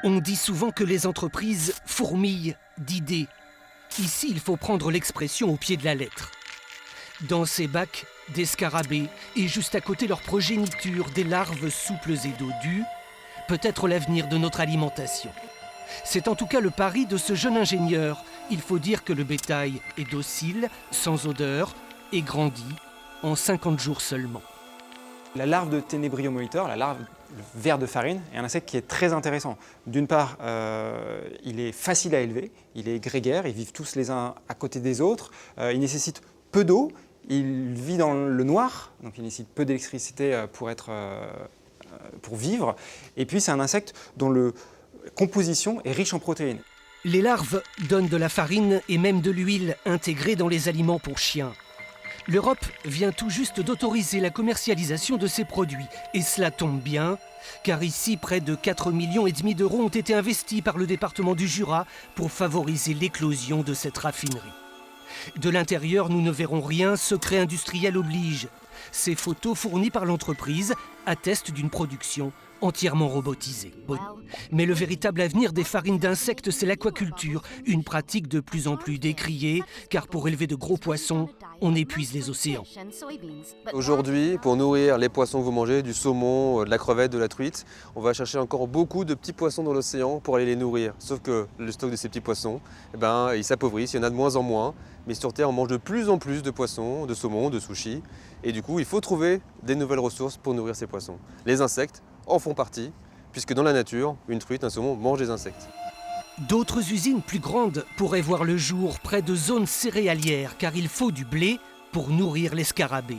On dit souvent que les entreprises fourmillent d'idées. Ici, il faut prendre l'expression au pied de la lettre. Dans ces bacs, des scarabées et juste à côté leur progéniture, des larves souples et dodues, peut-être l'avenir de notre alimentation. C'est en tout cas le pari de ce jeune ingénieur. Il faut dire que le bétail est docile, sans odeur et grandit en 50 jours seulement. La larve de Ténébrium molitor, la larve le ver de farine, est un insecte qui est très intéressant. D'une part, il est facile à élever, il est grégaire, ils vivent tous les uns à côté des autres, il nécessite peu d'eau, il vit dans le noir, donc il nécessite peu d'électricité pour vivre, et puis c'est un insecte dont la composition est riche en protéines. Les larves donnent de la farine et même de l'huile intégrée dans les aliments pour chiens. L'Europe vient tout juste d'autoriser la commercialisation de ces produits. Et cela tombe bien, car ici, près de 4,5 millions d'euros ont été investis par le département du Jura pour favoriser l'éclosion de cette raffinerie. De l'intérieur, nous ne verrons rien, secret industriel oblige. Ces photos fournies par l'entreprise attestent d'une production entièrement robotisée. Mais le véritable avenir des farines d'insectes, c'est l'aquaculture, une pratique de plus en plus décriée, car pour élever de gros poissons, on épuise les océans. Aujourd'hui, pour nourrir les poissons que vous mangez, du saumon, de la crevette, de la truite, on va chercher encore beaucoup de petits poissons dans l'océan pour aller les nourrir. Sauf que le stock de ces petits poissons, il s'appauvrisse, il y en a de moins en moins. Mais sur Terre, on mange de plus en plus de poissons, de saumon, de sushis. Et du coup, il faut trouver des nouvelles ressources pour nourrir ces poissons. Les insectes en font partie, puisque dans la nature, une truite, un saumon mangent des insectes. D'autres usines plus grandes pourraient voir le jour près de zones céréalières, car il faut du blé pour nourrir les scarabées.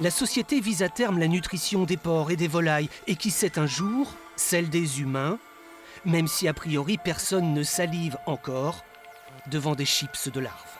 La société vise à terme la nutrition des porcs et des volailles, et qui sait un jour, celle des humains, même si a priori personne ne salive encore devant des chips de larves.